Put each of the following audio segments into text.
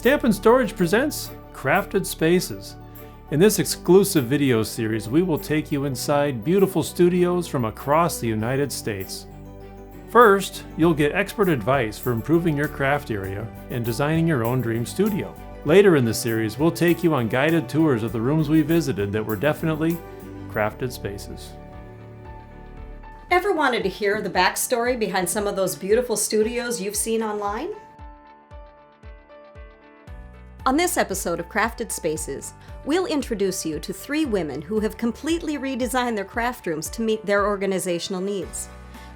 StampnStorage presents Crafted Spaces. In this exclusive video series, we will take you inside beautiful studios from across the United States. First, you'll get expert advice for improving your craft area and designing your own dream studio. Later in the series, we'll take you on guided tours of the rooms we visited that were definitely crafted spaces. Ever wanted to hear the backstory behind some of those beautiful studios you've seen online? On this episode of Crafted Spaces, we'll introduce you to 3 women who have completely redesigned their craft rooms to meet their organizational needs.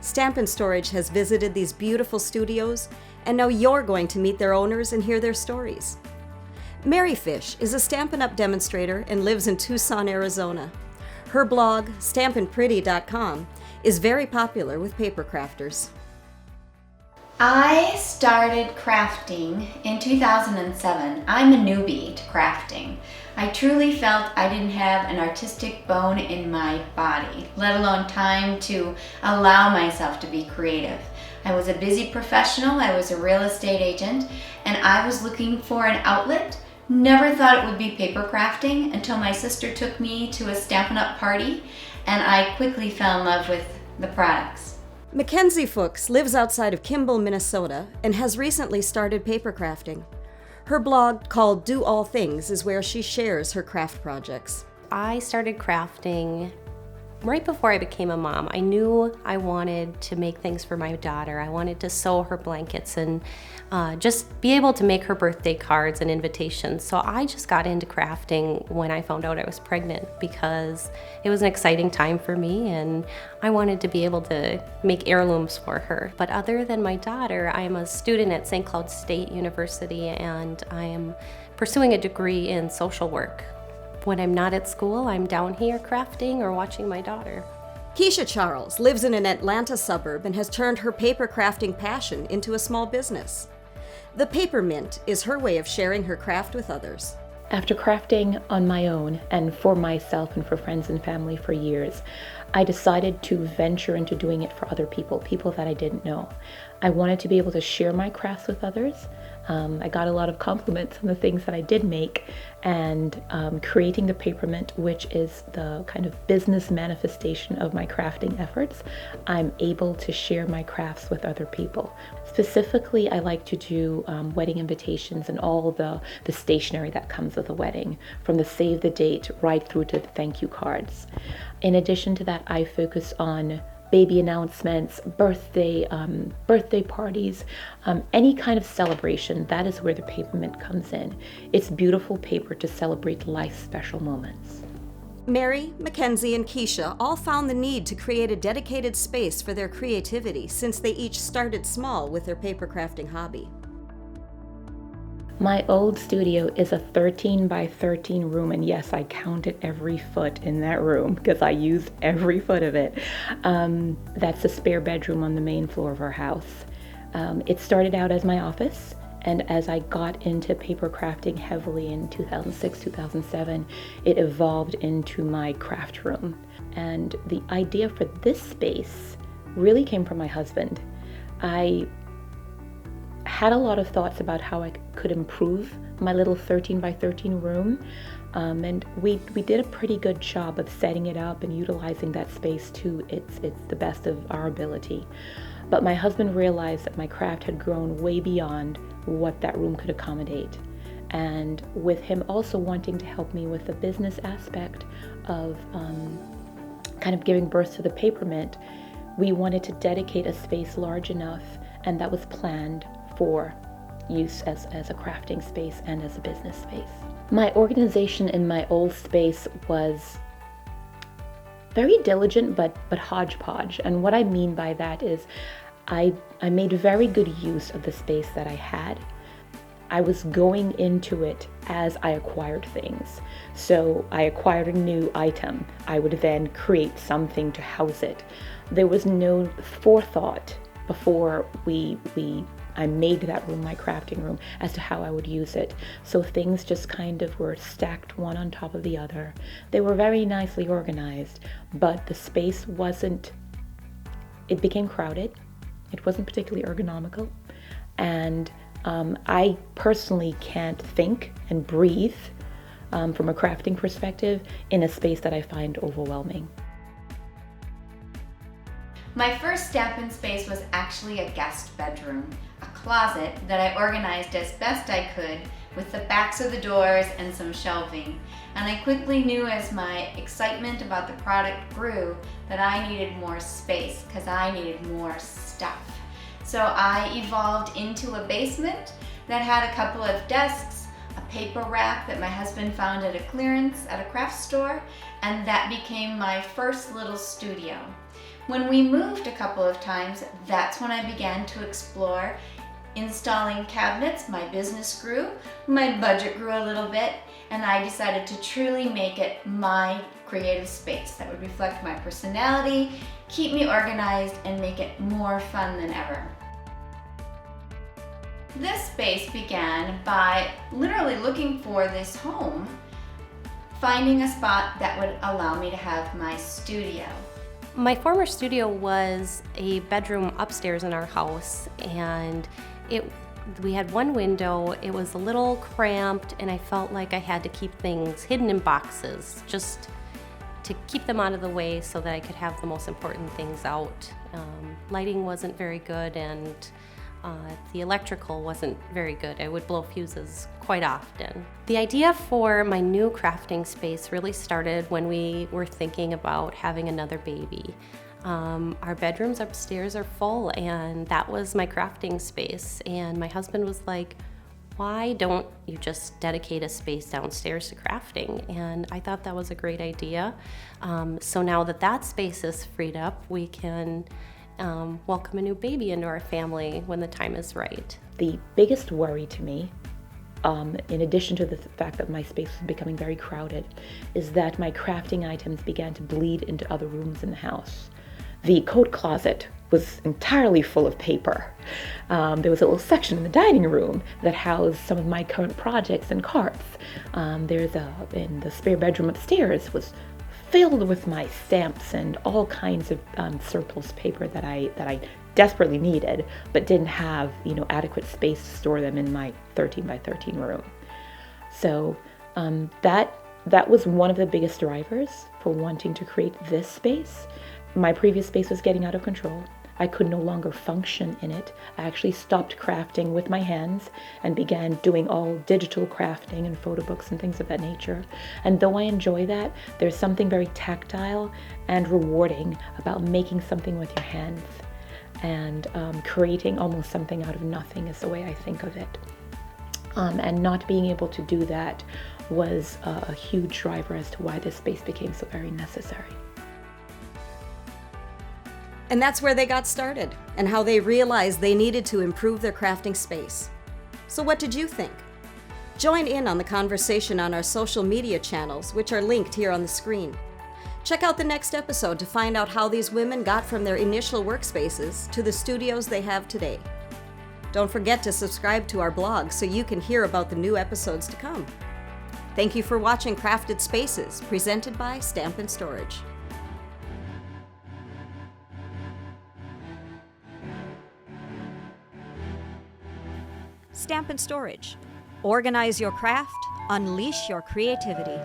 StampnStorage has visited these beautiful studios, and now you're going to meet their owners and hear their stories. Mary Fish is a Stampin Up demonstrator and lives in Tucson, Arizona. Her blog, stampinpretty.com, is very popular with paper crafters. I started crafting in 2007. I'm a newbie to crafting. I truly felt I didn't have an artistic bone in my body, let alone time to allow myself to be creative. I was a busy professional, I was a real estate agent, and I was looking for an outlet. Never thought it would be paper crafting until my sister took me to a Stampin Up party, and I quickly fell in love with the products. Mackenzie Fuchs lives outside of Kimball, Minnesota, and has recently started paper crafting. Her blog, called Do All Things, is where she shares her craft projects. I started crafting right before I became a mom. I knew I wanted to make things for my daughter. I wanted to sew her blankets and just be able to make her birthday cards and invitations. So I just got into crafting when I found out I was pregnant because it was an exciting time for me and I wanted to be able to make heirlooms for her. But other than my daughter, I am a student at St. Cloud State University and I am pursuing a degree in social work. When I'm not at school, I'm down here crafting or watching my daughter. Keisha Charles lives in an Atlanta suburb and has turned her paper crafting passion into a small business. The Papermint is her way of sharing her craft with others. After crafting on my own and for myself and for friends and family for years, I decided to venture into doing it for other people that I didn't know. I wanted to be able to share my crafts with others. I got a lot of compliments on the things that I did make, and creating the Papermint, which is the kind of business manifestation of my crafting efforts, I'm able to share my crafts with other people. Specifically, I like to do wedding invitations and all the stationery that comes with a wedding, from the save the date right through to the thank you cards. In addition to that, I focus on baby announcements, birthday parties, any kind of celebration. That is where the Papermint comes in. It's beautiful paper to celebrate life's special moments. Mary, Mackenzie, and Keisha all found the need to create a dedicated space for their creativity since they each started small with their paper crafting hobby. My old studio is a 13 by 13 room, and yes, I counted every foot in that room because I used every foot of it. That's a spare bedroom on the main floor of our house. It started out as my office, and as I got into paper crafting heavily in 2006, 2007, it evolved into my craft room. And the idea for this space really came from my husband. I had a lot of thoughts about how I could improve my little 13 by 13 room, and we did a pretty good job of setting it up and utilizing that space to it's the best of our ability. But my husband realized that my craft had grown way beyond what that room could accommodate, and with him also wanting to help me with the business aspect of kind of giving birth to the Papermint, we wanted to dedicate a space large enough, and that was planned for use as a crafting space and as a business space. My organization in my old space was very diligent but hodgepodge, and what I mean by that is I made very good use of the space that I had. I was going into it as I acquired things. So I acquired a new item, I would then create something to house it. There was no forethought before I made that room my crafting room as to how I would use it. So things just kind of were stacked one on top of the other. They were very nicely organized, but the space it became crowded. It wasn't particularly ergonomical. And I personally can't think and breathe from a crafting perspective in a space that I find overwhelming. My first Stampin' space was actually a guest bedroom, a closet that I organized as best I could with the backs of the doors and some shelving. And I quickly knew as my excitement about the product grew that I needed more space because I needed more stuff. So I evolved into a basement that had a couple of desks, a paper rack that my husband found at a clearance at a craft store, and that became my first little studio. When we moved a couple of times, that's when I began to explore installing cabinets. My business grew, my budget grew a little bit, and I decided to truly make it my creative space that would reflect my personality, keep me organized, and make it more fun than ever. This space began by literally looking for this home, finding a spot that would allow me to have my studio. My former studio was a bedroom upstairs in our house, and we had one window. It was a little cramped, and I felt like I had to keep things hidden in boxes just to keep them out of the way so that I could have the most important things out. Lighting wasn't very good, and the electrical wasn't very good. I would blow fuses quite often. The idea for my new crafting space really started when we were thinking about having another baby. Our bedrooms upstairs are full, and that was my crafting space. And my husband was like, why don't you just dedicate a space downstairs to crafting? And I thought that was a great idea. So now that space is freed up, we can welcome a new baby into our family when the time is right. The biggest worry to me, in addition to the fact that my space was becoming very crowded, is that my crafting items began to bleed into other rooms in the house. The coat closet was entirely full of paper. There was a little section in the dining room that housed some of my current projects and carts. In the spare bedroom upstairs was filled with my stamps and all kinds of surplus paper that I desperately needed, but didn't have adequate space to store them in my 13 by 13 room. So that was one of the biggest drivers for wanting to create this space. My previous space was getting out of control. I could no longer function in it. I actually stopped crafting with my hands and began doing all digital crafting and photo books and things of that nature. And though I enjoy that, there's something very tactile and rewarding about making something with your hands and creating almost something out of nothing is the way I think of it. And not being able to do that was a huge driver as to why this space became so very necessary. And that's where they got started, and how they realized they needed to improve their crafting space. So what did you think? Join in on the conversation on our social media channels, which are linked here on the screen. Check out the next episode to find out how these women got from their initial workspaces to the studios they have today. Don't forget to subscribe to our blog so you can hear about the new episodes to come. Thank you for watching Crafted Spaces, presented by StampnStorage. Stampin' Storage. Organize your craft, unleash your creativity.